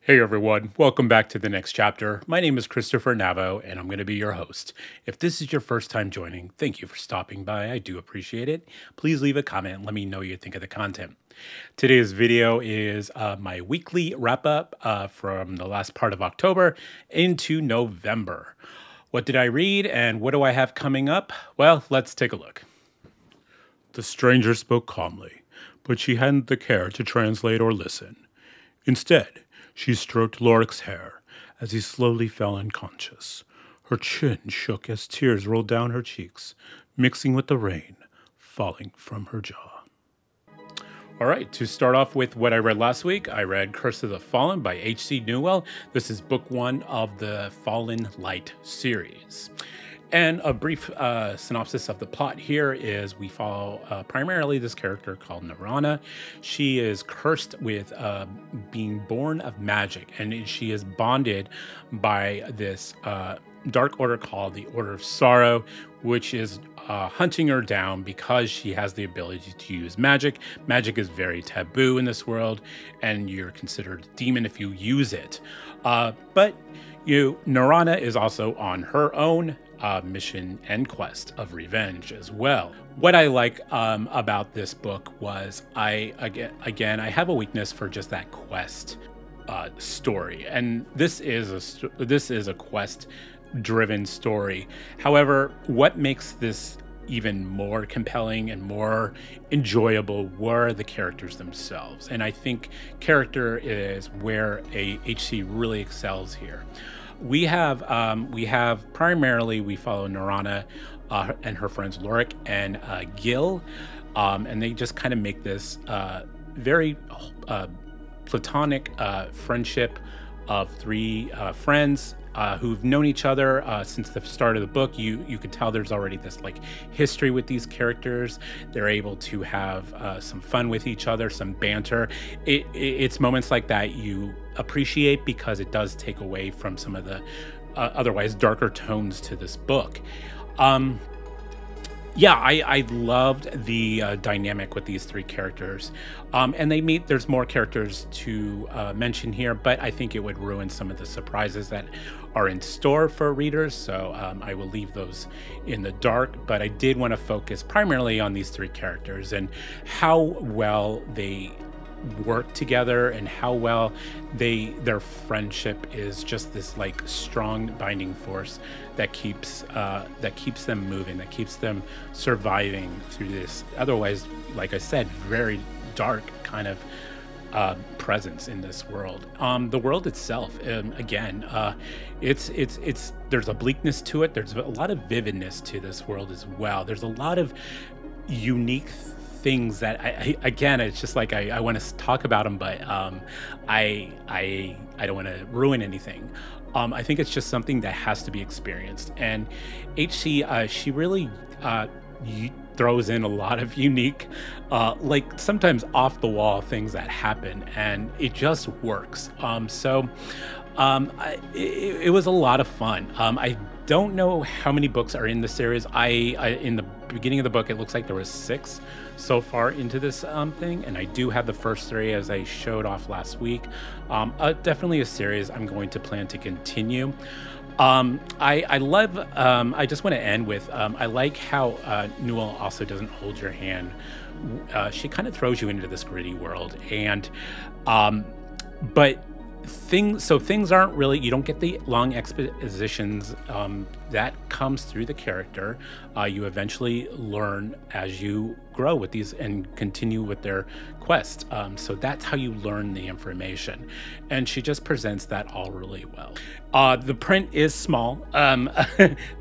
Hey everyone, welcome back to the next chapter. My name is Christopher Navo, and I'm going to be your host. If this is your first time joining, thank you for stopping by. I do appreciate it. Please leave a comment and let me know what you think of the content. Today's video is my weekly wrap-up from the last part of October into November. What did I read and what do I have coming up? Well, let's take a look. The stranger spoke calmly, but she hadn't the care to translate or listen. Instead, she stroked Lorik's hair as he slowly fell unconscious. Her chin shook as tears rolled down her cheeks, mixing with the rain falling from her jaw. All right, to start off with what I read last week, I read Curse of the Fallen by H.C. Newell. This is book 1 of the Fallen Light series. And a brief synopsis of the plot here is we follow primarily this character called Narana. She is cursed with being born of magic, and she is bonded by this dark order called the Order of Sorrow, which is hunting her down because she has the ability to use magic. Magic is very taboo in this world, and you're considered a demon if you use it. But Narana is also on her own mission and quest of revenge as well. What I like about this book was I have a weakness for just that quest story, and this is a quest driven story. However, what makes this even more compelling and more enjoyable were the characters themselves, and I think character is where HC really excels here. We have primarily, we follow Narana and her friends Lorik and Gil, and they just kind of make this very platonic friendship of three friends who've known each other since the start of the book. You can tell there's already this like history with these characters. They're able to have some fun with each other, some banter. It's moments like that you appreciate because it does take away from some of the otherwise darker tones to this book. Yeah, I loved the dynamic with these three characters. And there's more characters to mention here, but I think it would ruin some of the surprises that are in store for readers. So I will leave those in the dark, but I did want to focus primarily on these three characters and how well they work together and how well their friendship is just this like strong binding force that keeps them moving, that keeps them surviving through this otherwise, like I said, very dark kind of presence in this world. The world itself, again, there's a bleakness to it. There's a lot of vividness to this world as well. There's a lot of unique things that again, it's just like I want to talk about them, but I don't want to ruin anything. I think it's just something that has to be experienced, and HC she really throws in a lot of unique like sometimes off the wall things that happen, and it just works. It was a lot of fun. I don't know how many books are in the series. In the beginning of the book, it looks like there was 6 so far into this thing, and I do have the first 3 as I showed off last week. Definitely a series I'm going to plan to continue. I love, I just want to end with, I like how Newell also doesn't hold your hand. She kind of throws you into this gritty world, and but things aren't really, you don't get the long expositions that comes through the character. You eventually learn as you grow with these and continue with their quest. So that's how you learn the information, and she just presents that all really well. The print is small than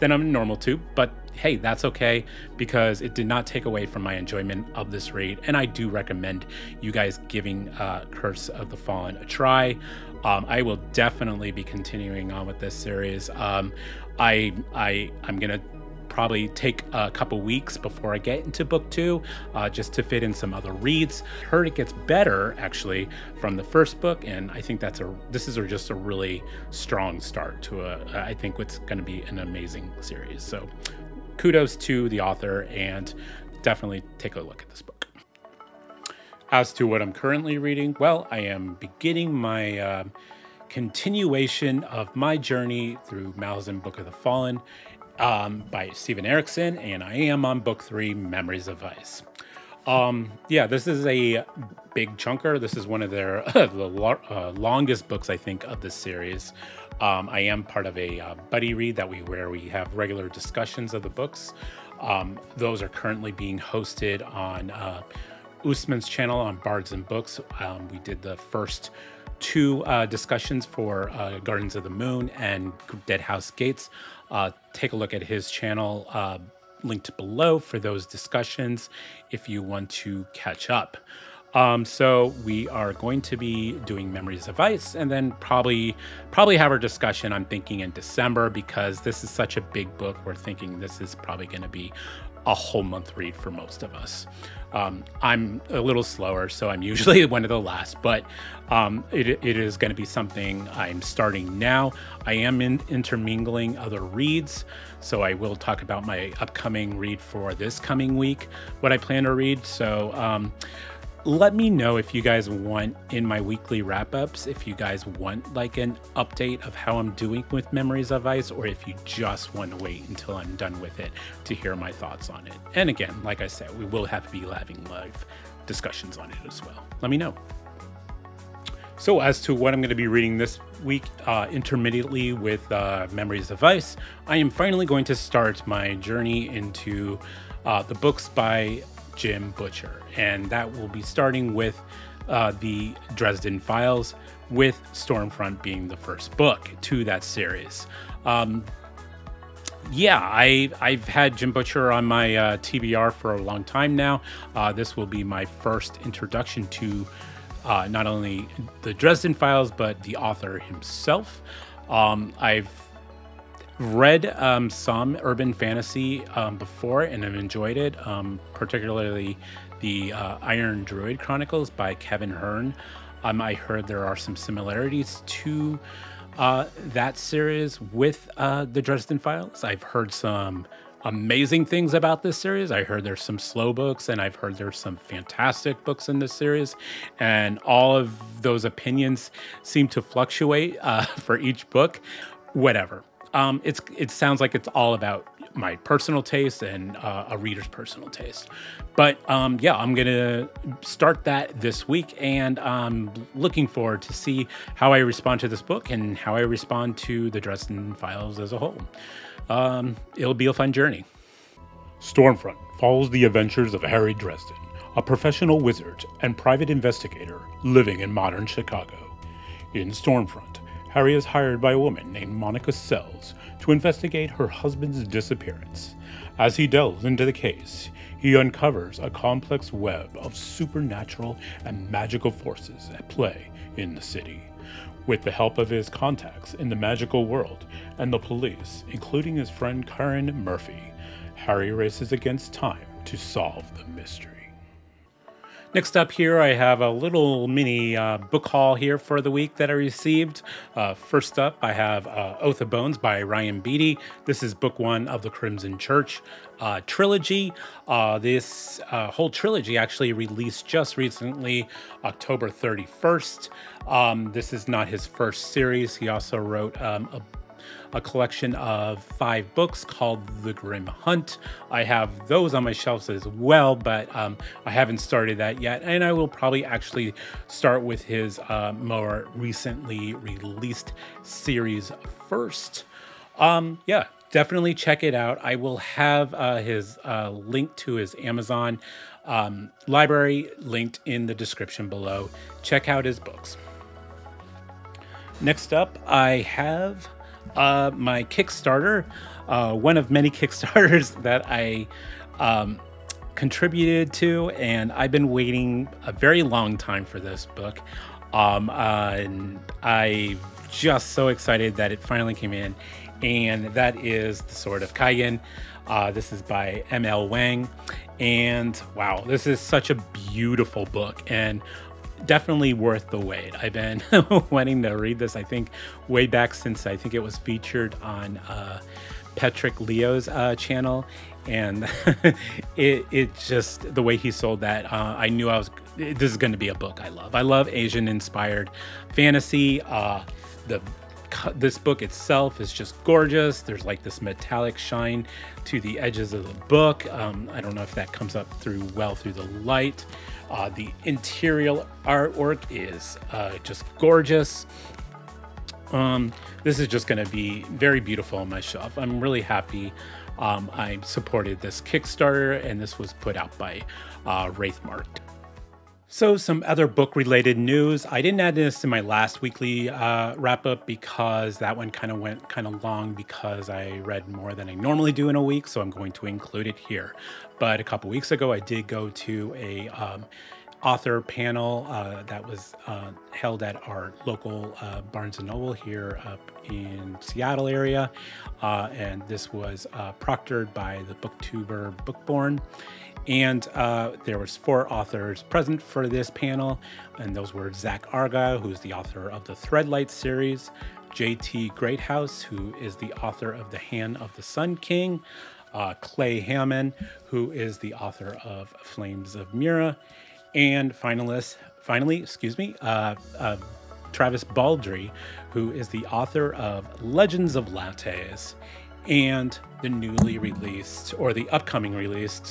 I'm normal to, but hey, that's okay, because it did not take away from my enjoyment of this read, and I do recommend you guys giving Curse of the Fallen a try. I will definitely be continuing on with this series. I'm gonna probably take a couple weeks before I get into book 2, just to fit in some other reads. Heard it gets better actually from the first book, and I think this is just a really strong start to I think what's going to be an amazing series. So kudos to the author, and definitely take a look at this book. As to what I'm currently reading, well, I am beginning my continuation of my journey through Malazan Book of the Fallen by Stephen Erickson, and I am on book 3, Memories of Ice. Yeah, this is a big chunker. This is one of their longest books, I think, of this series. I am part of a buddy read where we have regular discussions of the books. Those are currently being hosted on Usman's channel on Bards and Books. We did the first 2 discussions for Gardens of the Moon and Deadhouse Gates. Take a look at his channel, linked below for those discussions if you want to catch up. So we are going to be doing Memories of Ice, and then probably have our discussion, I'm thinking, in December, because this is such a big book. We're thinking this is probably going to be a whole month read for most of us. I'm a little slower, so I'm usually one of the last, but it is going to be something I'm starting now. I am intermingling other reads, so I will talk about my upcoming read for this coming week, what I plan to read. So let me know if you guys want, in my weekly wrap-ups, if you guys want like an update of how I'm doing with Memories of Ice, or if you just want to wait until I'm done with it to hear my thoughts on it. And again, like I said, we will have to be having live discussions on it as well. Let me know. So as to what I'm going to be reading this week, intermittently with Memories of Ice, I am finally going to start my journey into the books by Jim Butcher, and that will be starting with the Dresden Files, with Stormfront being the first book to that series. Yeah, I've had Jim Butcher on my TBR for a long time now. This will be my first introduction to not only the Dresden Files, but the author himself. I've read some urban fantasy before, and I've enjoyed it, particularly the Iron Druid Chronicles by Kevin Hearn. I heard there are some similarities to that series with the Dresden Files. I've heard some amazing things about this series. I heard there's some slow books, and I've heard there's some fantastic books in this series, and all of those opinions seem to fluctuate for each book. Whatever. It sounds like it's all about my personal taste and a reader's personal taste. But yeah, I'm going to start that this week, and I'm looking forward to see how I respond to this book and how I respond to the Dresden Files as a whole. It'll be a fun journey. Stormfront follows the adventures of Harry Dresden, a professional wizard and private investigator living in modern Chicago. In Stormfront, Harry is hired by a woman named Monica Sells to investigate her husband's disappearance. As he delves into the case, he uncovers a complex web of supernatural and magical forces at play in the city. With the help of his contacts in the magical world and the police, including his friend Karen Murphy, Harry races against time to solve the mystery. Next up here, I have a little mini book haul here for the week that I received. First up, I have Oath of Bones by Ryan Beatty. This is book 1 of the Crimson Church trilogy. This whole trilogy actually released just recently, October 31st. This is not his first series. He also wrote a collection of 5 books called The Grim Hunt. I have those on my shelves as well, but I haven't started that yet, and I will probably actually start with his more recently released series first. Yeah, definitely check it out. I will have his link to his Amazon library linked in the description below. Check out his books. Next up, I have my Kickstarter, one of many Kickstarters that I contributed to, and I've been waiting a very long time for this book. And I'm just so excited that it finally came in, and that is The Sword of Kayan. This is by M.L. Wang, and wow, this is such a beautiful book, and definitely worth the wait. I've been wanting to read this, I think, way back since I think it was featured on Patrick Leo's channel, and it just, the way he sold that, I knew I was this is going to be a book I love. I love Asian inspired fantasy. This book itself is just gorgeous. There's like this metallic shine to the edges of the book. I don't know if that comes up through the light. The interior artwork is just gorgeous. This is just going to be very beautiful on my shelf. I'm really happy I supported this Kickstarter, and this was put out by Wraithmark. So some other book-related news. I didn't add this in my last weekly wrap-up because that one kind of went kind of long because I read more than I normally do in a week, so I'm going to include it here. But a couple weeks ago, I did go to a author panel that was held at our local Barnes & Noble here up in Seattle area. And this was proctored by the booktuber Bookborn. And there was 4 authors present for this panel, and those were Zach Argyle, who's the author of the Threadlight series, J.T. Greathouse, who is the author of The Hand of the Sun King, Clay Hammond, who is the author of Flames of Mira, and finally, Travis Baldry, who is the author of Legends of Lattes and the newly released, or the upcoming released,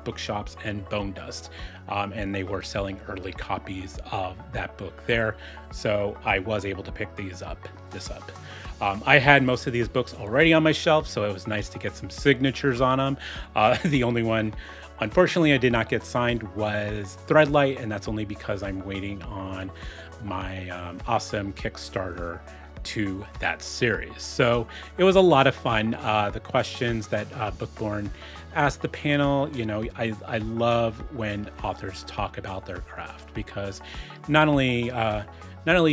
Bookshops and Bone Dust. And they were selling early copies of that book there. So I was able to pick this up. I had most of these books already on my shelf, so it was nice to get some signatures on them. The only one, unfortunately, I did not get signed was Threadlight, and that's only because I'm waiting on my awesome Kickstarter to that series. So it was a lot of fun. The questions that Bookborn asked the panel, I love when authors talk about their craft, because not only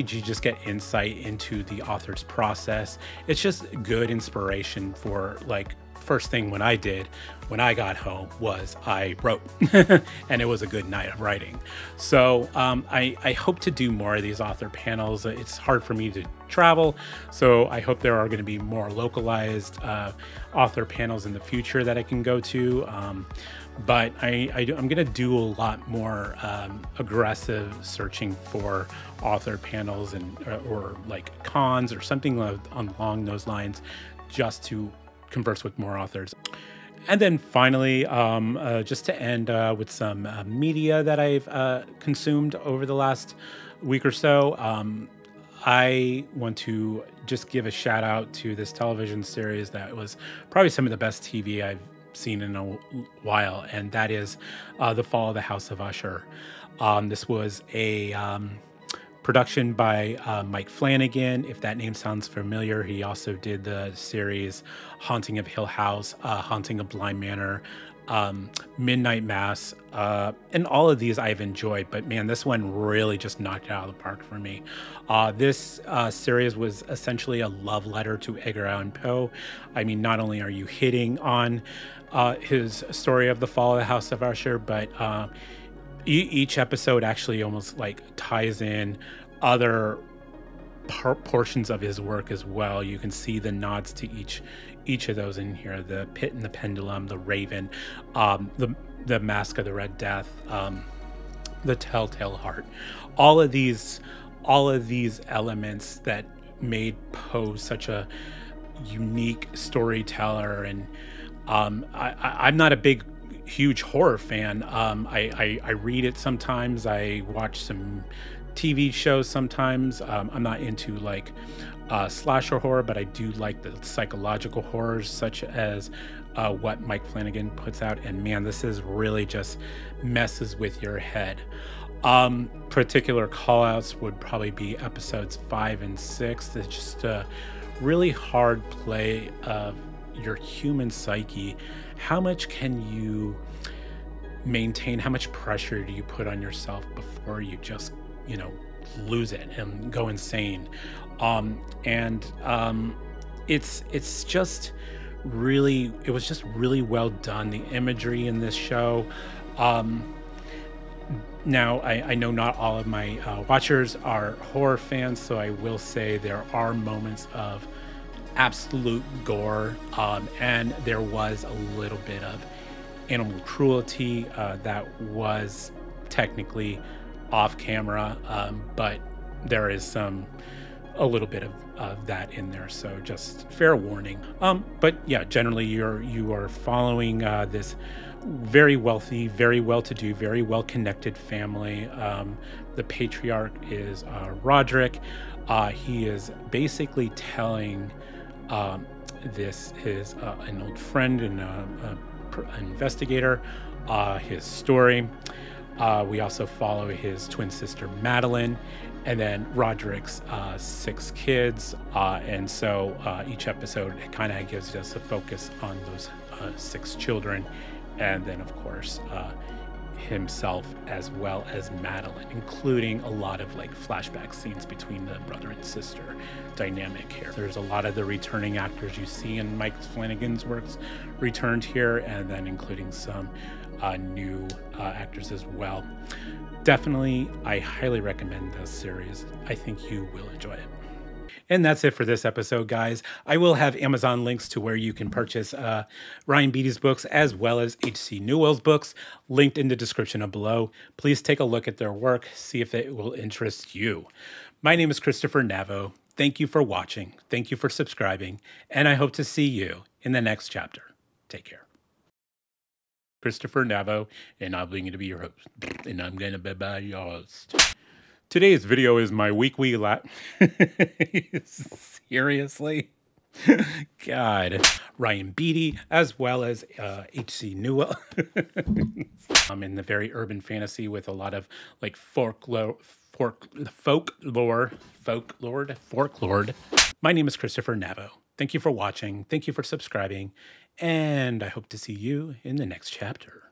do you just get insight into the author's process, it's just good inspiration for, like, first thing when I got home was I wrote and it was a good night of writing. So I hope to do more of these author panels. It's hard for me to travel, so I hope there are going to be more localized author panels in the future that I can go to. But I'm going to do a lot more aggressive searching for author panels or like cons or something along those lines, just to converse with more authors. And then finally, just to end with some media that I've consumed over the last week or so, I want to just give a shout out to this television series that was probably some of the best TV I've seen in a while, and that is The Fall of the House of Usher. This was a production by Mike Flanagan. If that name sounds familiar, he also did the series Haunting of Hill House, Haunting of Bly Manor, Midnight Mass, and all of these I've enjoyed, but man, this one really just knocked it out of the park for me. This series was essentially a love letter to Edgar Allan Poe. I mean, not only are you hitting on his story of the fall of the House of Usher, but each episode actually almost like ties in other portions of his work as well. You can see the nods to each of those in here: the Pit and the Pendulum, the Raven, the Mask of the Red Death, the Telltale Heart. All of these elements that made Poe such a unique storyteller. And I'm not a huge horror fan. I read it sometimes. I watch some TV shows sometimes. I'm not into like slasher horror, but I do like the psychological horrors such as what Mike Flanagan puts out. And man, this is really just messes with your head. Particular call outs would probably be episodes 5 and 6. It's just a really hard play of your human psyche. How much can you maintain? How much pressure do you put on yourself before you just, lose it and go insane? It's just really, it was just really well done. The imagery in this show. Now, I know not all of my watchers are horror fans, so I will say there are moments of absolute gore, and there was a little bit of animal cruelty that was technically off camera, but there is a little bit of that in there, so just fair warning. But yeah, generally you are following this very wealthy, very well-to-do, very well-connected family. The patriarch is Roderick. He is basically telling his an old friend and an investigator his story. We also follow his twin sister Madeline, and then Roderick's 6 kids. And so each episode kind of gives us a focus on those 6 children, and then of course himself as well as Madeline, including a lot of like flashback scenes between the brother and sister dynamic here. There's a lot of the returning actors you see in Mike Flanagan's works returned here, and then including some new actors as well. Definitely, I highly recommend this series. I think you will enjoy it. And that's it for this episode, guys. I will have Amazon links to where you can purchase Ryan Beatty's books as well as H.C. Newell's books linked in the description below. Please take a look at their work, see if it will interest you. My name is Christopher Navo. Thank you for watching. Thank you for subscribing. And I hope to see you in the next chapter. Take care. Christopher Navo, and I'm going to be your host. And I'm going to be your host. Today's video is my weekly Seriously? God. Ryan Beatty, as well as H.C. Newell. I'm in the very urban fantasy with a lot of like folklore. My name is Christopher Navo. Thank you for watching. Thank you for subscribing. And I hope to see you in the next chapter.